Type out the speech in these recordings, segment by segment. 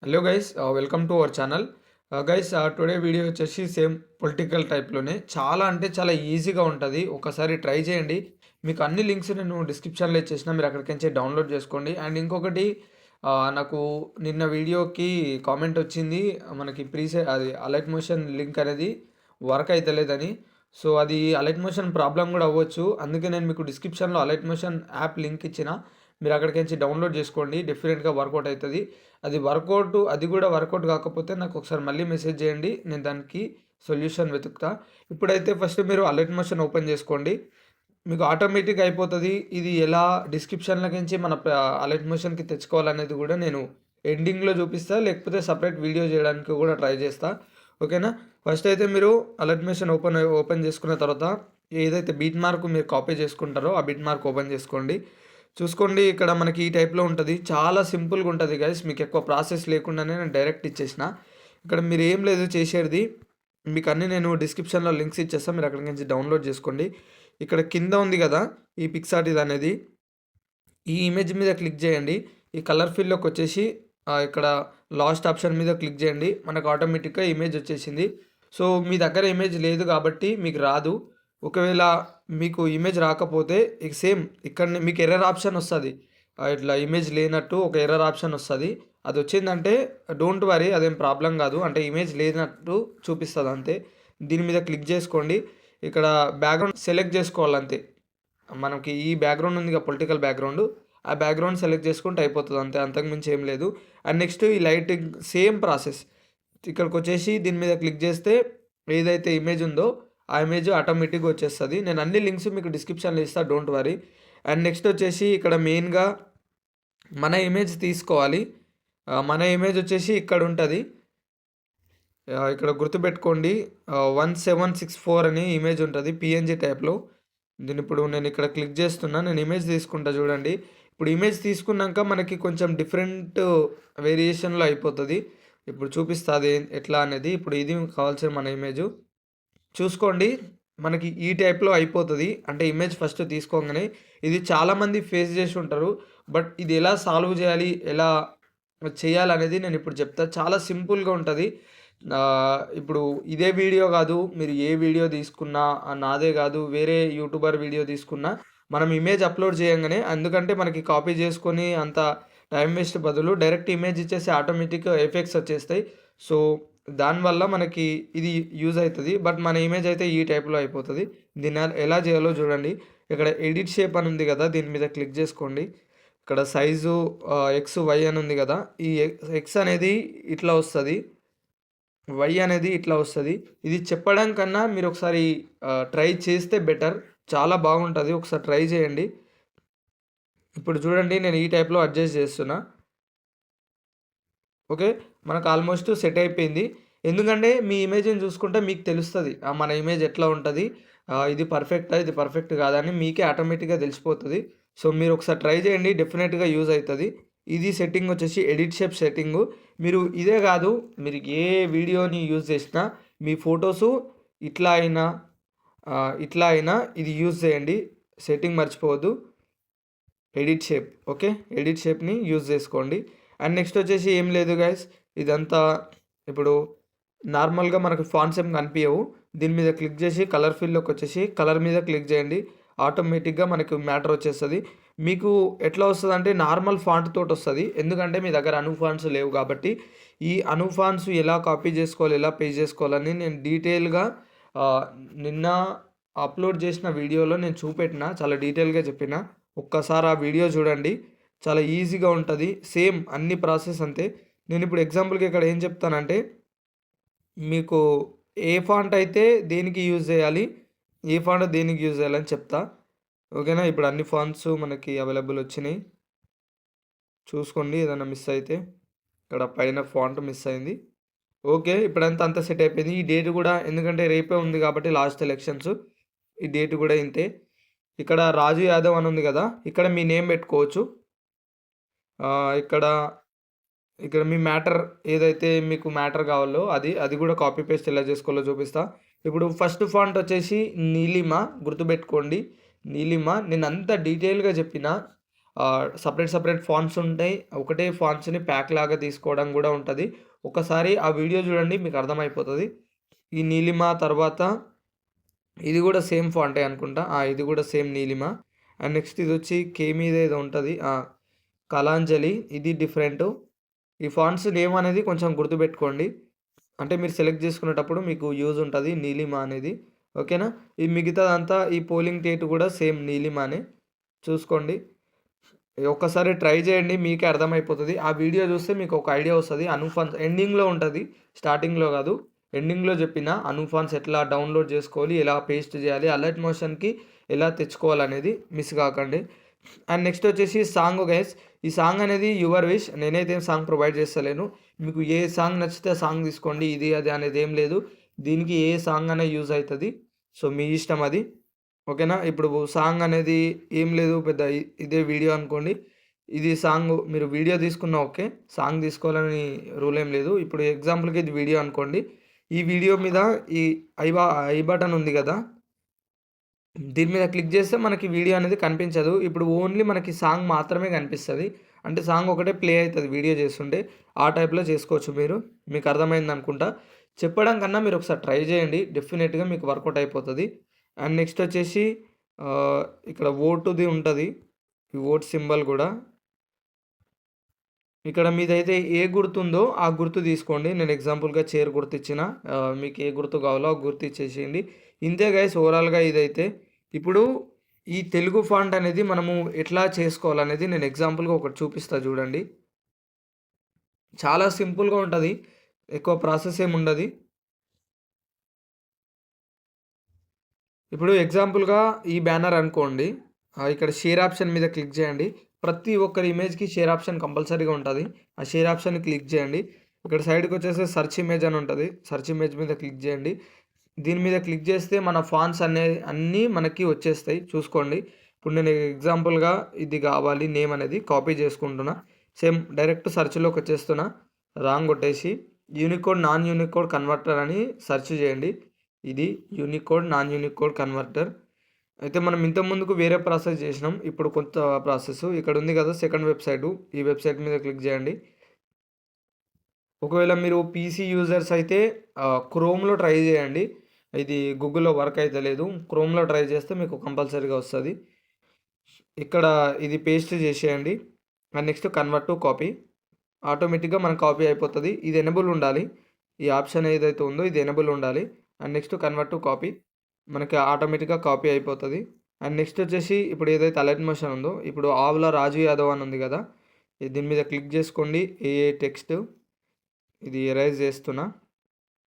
Hello guys, welcome to our channel. Guys, today video వచ్చేసి same political టైప్లోనే చాలా అంటే చాలా ఈజీగా ఉంటుంది. ఒకసారి ట్రై చేయండి. మీకు అన్ని లింక్స్ నేను డిస్క్రిప్షన్లో ఇచ్చేసిన, మీరు అక్కడికి నుంచి డౌన్లోడ్ చేసుకోండి. అండ్ ఇంకొకటి, నాకు నిన్న వీడియోకి కామెంట్ వచ్చింది, మనకి అది అలర్ట్ మోషన్ లింక్ అనేది వర్క్ అవుతలేదని. సో అది అలర్ట్ మోషన్ ప్రాబ్లం కూడా అవ్వచ్చు. అందుకే నేను మీకు డిస్క్రిప్షన్లో అలర్ట్ మోషన్ యాప్ లింక్ ఇచ్చిన, మీరు అక్కడికి నుంచి డౌన్లోడ్ చేసుకోండి. డెఫినెట్గా వర్కౌట్ అవుతుంది. అది కూడా వర్కౌట్ కాకపోతే నాకు ఒకసారి మళ్ళీ మెసేజ్ చేయండి, నేను దానికి సొల్యూషన్ వెతుకుతా. ఇప్పుడైతే ఫస్ట్ మీరు అలర్ట్ మోషన్ ఓపెన్ చేసుకోండి, మీకు ఆటోమేటిక్గా అయిపోతుంది. ఇది ఎలా డిస్క్రిప్షన్లకించి మన అలర్ట్ మోషన్కి తెచ్చుకోవాలనేది కూడా నేను ఎండింగ్లో చూపిస్తా, లేకపోతే సపరేట్ వీడియో చేయడానికి కూడా ట్రై చేస్తా. ఓకేనా? ఫస్ట్ అయితే మీరు అలర్ట్ మోషన్ ఓపెన్ చేసుకున్న తర్వాత ఏదైతే బీట్ మార్క్ మీరు కాపీ చేసుకుంటారో ఆ బీట్ మార్క్ ఓపెన్ చేసుకోండి. చూసుకోండి, ఇక్కడ మనకి ఈ టైప్లో ఉంటుంది. చాలా సింపుల్గా ఉంటుంది గైస్, మీకు ఎక్కువ ప్రాసెస్ లేకుండానే నేను డైరెక్ట్ ఇచ్చేసిన. ఇక్కడ మీరు ఏం లేదు చేసేది, మీకు అన్నీ నేను డిస్క్రిప్షన్లో లింక్స్ ఇచ్చేస్తాను, మీరు అక్కడి నుంచి డౌన్లోడ్ చేసుకోండి. ఇక్కడ కింద ఉంది కదా ఈ పిక్సార్ట్ ఇది అనేది, ఈ ఇమేజ్ మీద క్లిక్ చేయండి. ఈ కలర్ ఫీల్డ్లోకి వచ్చేసి ఇక్కడ లాస్ట్ ఆప్షన్ మీద క్లిక్ చేయండి. మనకు ఆటోమేటిక్గా ఇమేజ్ వచ్చేసింది. సో మీ దగ్గర ఇమేజ్ లేదు కాబట్టి మీకు రాదు. ఒకవేళ మీకు ఇమేజ్ రాకపోతే ఇక సేమ్ ఇక్కడ మీకు ఎర్రర్ ఆప్షన్ వస్తుంది. ఇట్లా ఇమేజ్ లేనట్టు ఒక ఎర్రర్ ఆప్షన్ వస్తుంది. అది వచ్చిందంటే డోంట్ వరీ, అదేం ప్రాబ్లం కాదు. అంటే ఇమేజ్ లేనట్టు చూపిస్తుంది అంతే. దీని మీద క్లిక్ చేసుకోండి. ఇక్కడ బ్యాక్గ్రౌండ్ సెలెక్ట్ చేసుకోవాలంతే. మనకి ఈ బ్యాక్గ్రౌండ్ ఉంది కదా, పొలిటికల్ బ్యాక్గ్రౌండ్, ఆ బ్యాక్గ్రౌండ్ సెలెక్ట్ చేసుకుంటే అయిపోతుంది అంతే, అంతకుమించి ఏం లేదు. అండ్ నెక్స్ట్ ఈ లైటింగ్ సేమ్ ప్రాసెస్. ఇక్కడికి వచ్చేసి దీని మీద క్లిక్ చేస్తే ఏదైతే ఇమేజ్ ఉందో ఆ ఇమేజ్ ఆటోమేటిక్గా వచ్చేస్తుంది. నేను అన్ని లింక్స్ మీకు డిస్క్రిప్షన్లో ఇస్తాను, డోంట్ వరీ. అండ్ నెక్స్ట్ వచ్చేసి ఇక్కడ మెయిన్గా మన ఇమేజ్ తీసుకోవాలి. మన ఇమేజ్ వచ్చేసి ఇక్కడ ఉంటుంది. ఇక్కడ గుర్తుపెట్టుకోండి, 1764 అని ఇమేజ్ ఉంటుంది పిఎన్జీ టైప్లో. ఇప్పుడు నేను ఇక్కడ క్లిక్ చేస్తున్నా, నేను ఇమేజ్ తీసుకుంటా చూడండి. ఇప్పుడు ఇమేజ్ తీసుకున్నాక మనకి కొంచెం డిఫరెంట్ వేరియేషన్లో అయిపోతుంది. ఇప్పుడు చూపిస్తుంది ఎట్లా అనేది. ఇప్పుడు ఇది కావాల్సిన మన ఇమేజ్ చూసుకోండి, మనకి ఈ టైప్లో అయిపోతుంది. అంటే ఇమేజ్ ఫస్ట్ తీసుకోగానే ఇది చాలామంది ఫేస్ చేసి ఉంటారు. బట్ ఇది ఎలా సాల్వ్ చేయాలి, ఎలా చేయాలనేది నేను ఇప్పుడు చెప్తా. చాలా సింపుల్గా ఉంటుంది. ఇప్పుడు ఇదే వీడియో కాదు, మీరు ఏ వీడియో తీసుకున్నా, నాదే కాదు వేరే యూట్యూబర్ వీడియో తీసుకున్నా, మనం ఇమేజ్ అప్లోడ్ చేయగానే, ఎందుకంటే మనకి కాపీ చేసుకొని అంత టైం వేస్ట్ బదులు డైరెక్ట్ ఇమేజ్ ఇచ్చేసి ఆటోమేటిక్గా ఎఫెక్ట్స్ వచ్చేస్తాయి. సో దానివల్ల మనకి ఇది యూజ్ అవుతుంది. బట్ మన ఇమేజ్ అయితే ఈ టైప్లో అయిపోతుంది. దీన్ని ఎలా చేయాలో చూడండి. ఇక్కడ ఎడిట్ షేప్ అని ఉంది కదా, దీని మీద క్లిక్ చేసుకోండి. ఇక్కడ సైజు ఎక్స్ వై అని ఉంది కదా, ఈ ఎక్స్ అనేది ఇట్లా వస్తుంది, వై అనేది ఇట్లా వస్తుంది. ఇది చెప్పడం కన్నా మీరు ఒకసారి ట్రై చేస్తే బెటర్, చాలా బాగుంటుంది. ఒకసారి ట్రై చేయండి. ఇప్పుడు చూడండి, నేను ఈ టైప్లో అడ్జస్ట్ చేస్తున్నా. ఓకే, మనకు ఆల్మోస్ట్ సెట్ అయిపోయింది. ఎందుకంటే మీ ఇమేజ్ని చూసుకుంటే మీకు తెలుస్తుంది మన ఇమేజ్ ఎట్లా ఉంటుంది, ఇది పర్ఫెక్టా ఇది పర్ఫెక్ట్ కాదా అని మీకే ఆటోమేటిక్గా తెలిసిపోతుంది. సో మీరు ఒకసారి ట్రై చేయండి, డెఫినెట్గా యూజ్ అవుతుంది. ఇది సెట్టింగ్ వచ్చేసి ఎడిట్ షేప్ సెట్టింగు. మీరు ఇదే కాదు, మీరు ఏ వీడియోని యూజ్ చేసినా మీ ఫొటోసు ఇట్లా అయినా ఇది యూజ్ చేయండి. సెట్టింగ్ మర్చిపోవద్దు, ఎడిట్ షేప్. ఓకే, ఎడిట్ షేప్ని యూజ్ చేసుకోండి. అండ్ నెక్స్ట్ వచ్చేసి ఏం లేదు గైస్, ఇదంతా ఇప్పుడు నార్మల్గా మనకు ఫాంట్స్ ఏం కనిపించవు. దీని మీద క్లిక్ చేసి కలర్ ఫీల్డ్లోకి వచ్చేసి కలర్ మీద క్లిక్ చేయండి. ఆటోమేటిక్గా మనకు మ్యాటర్ వచ్చేస్తుంది. మీకు ఎట్లా వస్తుంది అంటే నార్మల్ ఫాంట్ తోటి వస్తుంది, ఎందుకంటే మీ దగ్గర అను ఫాంట్స్ లేవు కాబట్టి. ఈ అను ఫాంట్స్ ఎలా కాపీ చేసుకోవాలి, ఎలా పేస్ట్ చేసుకోవాలని నేను డీటెయిల్గా నిన్న అప్లోడ్ చేసిన వీడియోలో నేను చూపెట్టిన, చాలా డీటెయిల్గా చెప్పిన. ఒక్కసారి ఆ వీడియో చూడండి, చాలా ఈజీగా ఉంటుంది. సేమ్ అన్ని ప్రాసెస్ అంతే. నేను ఇప్పుడు ఎగ్జాంపుల్కి ఇక్కడ ఏం చెప్తానంటే, మీకు ఏ ఫాంట్ అయితే దేనికి యూజ్ చేయాలి, ఏ ఫాంట్ దేనికి యూజ్ చేయాలని చెప్తా. ఓకేనా? ఇప్పుడు అన్ని ఫాంట్స్ మనకి అవైలబుల్ వచ్చినాయి. చూసుకోండి, ఏదైనా మిస్ అయితే ఇక్కడ పైన ఫాంట్ మిస్ అయింది. ఓకే, ఇప్పుడంతా అంతా సెట్ అయిపోయింది. ఈ డేట్ కూడా, ఎందుకంటే రేపే ఉంది కాబట్టి లాస్ట్ ఎలక్షన్స్, ఈ డేట్ కూడా ఇంతే. ఇక్కడ రాజు యాదవ్ అని ఉంది కదా, ఇక్కడ మీ నేమ్ పెట్టుకోవచ్చు. ఇక్కడ ఇక్కడ మీ మ్యాటర్ ఏదైతే మీకు మ్యాటర్ కావాలో అది కూడా కాపీ పేస్ట్ ఎలా చేసుకోవాలో చూపిస్తా. ఇప్పుడు ఫస్ట్ ఫాంట్ వచ్చేసి నీలిమ, గుర్తుపెట్టుకోండి నీలిమ. నేను అంత డీటెయిల్గా చెప్పిన, సపరేట్ ఫాంట్స్ ఉంటాయి. ఒకటే ఫాంట్స్‌ని ప్యాక్ లాగా తీసుకోవడం గూడా ఉంటది. ఒకసారి ఆ వీడియో చూడండి మీకు అర్థమైపోతది. ఈ నీలిమ తర్వాత ఇది గూడా సేమ్ ఫాంటే అనుకుంటా. ఇది గూడా సేమ్ నీలిమ. అండ్ నెక్స్ట్ ఇదొచ్చి కే మీద ఏదో ఉంటది. కలాంజలి ఇది డిఫరెంటు. ఈ ఫాంట్స్ నేమ్ అనేది కొంచెం గుర్తుపెట్టుకోండి. అంటే మీరు సెలెక్ట్ చేసుకునేటప్పుడు మీకు యూజ్ ఉంటది నీలిమ అనేది. ఓకేనా? ఈ మిగతాదంతా ఈ పోలింగ్ డేట్ గూడా సేమ్ నీలిమనే. చూసుకోండి. ఒక్కసారి ట్రై చేయండి. మీకే అర్థమైపోతది. ఆ వీడియో చూస్తే మీకు ఒక ఐడియా వస్తది. అనూఫాన్స్ ఎండింగ్‌లో ఉంటది. స్టార్టింగ్‌లో గాదు. ఎండింగ్‌లో చెప్పిన అనూఫాన్స్ ఎట్లా డౌన్‌లోడ్ చేసుకోవాలి, ఎలా పేస్ట్ చేయాలి, అలర్ట్ మోషన్‌కి ఎలా తెచ్చుకోవాలనేది మిస్ కాకండి. అండ్ నెక్స్ట్ వచ్చేసి సాంగ్ గైస్. ఈ సాంగ్ అనేది యువర్ విష్. నేనైతే ఏం సాంగ్ ప్రొవైడ్ చేస్తలేను. మీకు ఏ సాంగ్ నచ్చితే ఆ సాంగ్ తీసుకోండి. ఇది అది అనేది ఏం లేదు. దీనికి ఏ సాంగ్ అనే యూజ్ అయితది. సో, మీ ఇష్టం అది. ఓకేనా? ఇప్పుడు సాంగ్ అనేది ఏం లేదు పెద్ద ఇదే వీడియో అనుకోండి. ఇది సాంగ్ మీరు వీడియో తీసుకున్నా ఓకే. సాంగ్ తీసుకోవాలని రూల్ ఏం లేదు. ఇప్పుడు ఎగ్జాంపుల్‌కి ఇది వీడియో అనుకోండి. ఈ వీడియో మీద ఈ ఐ బటన్ ఉంది గదా! దీని మీద క్లిక్ చేస్తే మనకి వీడియో అనేది కనిపించదు. ఇప్పుడు ఓన్లీ మనకి సాంగ్ మాత్రమే కనిపిస్తది. అంటే సాంగ్ ఒకటే ప్లే అయితది వీడియో చేస్తుంటే. ఆ టైప్‌లో చేసుకోవచ్చు మీరు. మీకు అర్థమైందనుకుంటా. చెప్పడం కన్నా మీరు ఒకసారి ట్రై చేయండి. డెఫినిట్‌గా మీకు వర్కౌట్ అయిపోతది. అండ్ నెక్స్ట్ వచ్చేసి ఇక్కడ ఓటుది ఉంటది. ఈ ఓట్ సింబల్ గూడా. ఇక్కడ మీదైతే ఏ గుర్తుందో ఆ గుర్తు తీసుకోండి. నేను ఎగ్జాంపుల్‌గా చైర్ గుర్తిచ్చిన. మీకు ఏ గుర్తు కావాలో ఆ గుర్తు ఇచ్చేసేయండి. ఇంతే గైస్ ఓవరాల్‌గా ఇదైతే. ఇప్పుడు ఈ తెలుగు ఫాంట్ అనేది మనము ఎట్లా చేసుకోవాలనేది నేను ఎగ్జాంపుల్‌గా ఒకటి చూపిస్తా చూడండి. చాలా సింపుల్‌గా ఉంటది. ఎక్కువ ప్రాసెస్ ఏమి ఉండది. ఇప్పుడు ఎగ్జాంపుల్‌గా ఈ బ్యానర్ అనుకోండి. ఇక్కడ షేర్ ఆప్షన్ మీద క్లిక్ చేయండి. ప్రతి ఒక్కరి ఇమేజ్‌కి షేర్ ఆప్షన్ కంపల్సరీగా ఉంటది. ఆ షేర్ ఆప్షన్‌ని క్లిక్ చేయండి. ఇక్కడ సైడ్‌కొచ్చేసి సెర్చ్ ఇమేజ్ అని ఉంటది. సెర్చ్ ఇమేజ్ మీద క్లిక్ చేయండి. దీని మీద క్లిక్ చేస్తే మన ఫాంట్స్ అన్నీ మనకి వచ్చేస్తాయి. చూసుకోండి. ఇప్పుడు నేను ఎగ్జాంపుల్‌గా ఇది కావాలి నేమ్ అనేది కాపీ చేసుకుంటున్నా. సేమ్ డైరెక్ట్ సెర్చ్‌లోకి వచ్చేస్తున్నా. రాంగ్ కొట్టేసి యూనికోడ్, నాన్ యూనికోడ్ కన్వర్టర్ అని సెర్చ్ చేయండి. ఇది యూనికోడ్, నాన్ యూనికోడ్ కన్వర్టర్. అయితే మనం ఇంతకుముందుకు వేరే ప్రాసెస్ చేసినాం. ఇప్పుడు కొత్త ప్రాసెస్ ఇక్కడ ఉంది కదా సెకండ్ వెబ్‌సైటు. ఈ వెబ్‌సైట్ మీద క్లిక్ చేయండి. ఒకవేళ మీరు పీసీ యూజర్స్ అయితే క్రోమ్‌లో ట్రై చేయండి. ఇది గూగుల్‌లో వర్క్ అయితలేదు. క్రోమ్‌లో ట్రై చేస్తే మీకు కంపల్సరీగా వస్తది. ఇక్కడ ఇది పేస్ట్ చేసేయండి. And next convert to copy. ఆటోమేటిక్‌గా మనకు కాపీ అయిపోతది. ఇది ఎనేబుల్ ఉండాలి. ఈ ఆప్షన్ ఏదైతే ఉందో ఇది ఎనేబుల్ ఉండాలి. And next convert to copy. మనకి ఆటోమేటిక్‌గా కాపీ అయిపోతది. అండ్ నెక్స్ట్ వచ్చేసి ఇప్పుడు ఏదైతే అలర్ట్ మోషన్ ఉందో, ఇప్పుడు ఆవుల రాజు యాదవ్ అని ఉంది కదా! దీని మీద క్లిక్ చేసుకోండి. ఏఏ టెక్స్ట్ ఇది ఎరైజ్ చేస్తున్నా.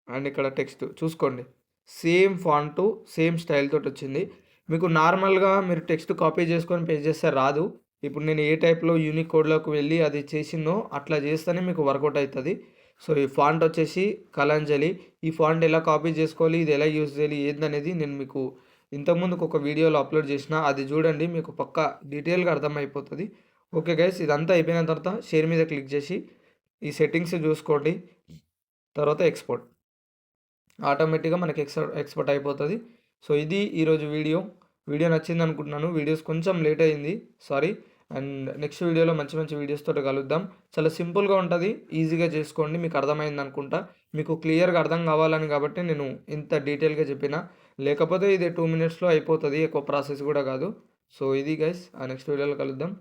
అండ్ ఇక్కడ టెక్స్ట్ చూసుకోండి. సేమ్ ఫాంటు, సేమ్ స్టైల్ తోటొచ్చింది. మీకు నార్మల్‌గా మీరు టెక్స్ట్ కాపీ చేసుకొని పేస్ట్ చేస్తే రాదు. ఇప్పుడు నేను ఏ టైప్‌లో యూనికోడ్‌లోకి వెళ్ళి అది చేసినో అట్లా చేస్తేనే మీకు వర్కౌట్ అయితది. సో, ఈ ఫాంట్ వచ్చేసి కలంజలి. ఈ ఫాంట్ ఎలా కాపీ చేసుకోవాలి, ఇది ఎలా యూజ్ చేయాలి ఏందనేది నేను మీకు ఇంతకుముందుకు ఒక వీడియోలో అప్లోడ్ చేసిన. అది చూడండి మీకు పక్కా డీటెయిల్‌గా అర్థమైపోతది. ఓకే గైస్ ఇదంతా అయిపోయిన తర్వాత షేర్ మీద క్లిక్ చేసి ఈ సెట్టింగ్స్ చూసుకోండి. తర్వాత ఎక్స్‌పోర్ట్. ఆటోమేటిక్‌గా మనకి ఎక్స్‌పోర్ట్ అయిపోతది. సో, ఇది ఈరోజు వీడియో. వీడియో నచ్చిందనుకుంటున్నాను. వీడియోస్ కొంచెం లేట్ అయింది. సారీ. అండ్ నెక్స్ట్ వీడియోలో మంచి మంచి వీడియోస్ తోటి కలుద్దాం. చాలా సింపుల్‌గా ఉంటది. ఈజీగా చేసుకోండి. మీకు అర్థమైందనుకుంటా. మీకు క్లియర్‌గా అర్థం కావాలని కాబట్టి నేను ఇంత డీటెయిల్‌గా చెప్పిన. లేకపోతే ఇది 2 మినిట్స్‌లో అయిపోతది. ఎక్కువ ప్రాసెస్ కూడా కాదు. సో, ఇది గైస్. నెక్స్ట్ వీడియోలో కలుద్దాం.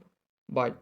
బాయ్.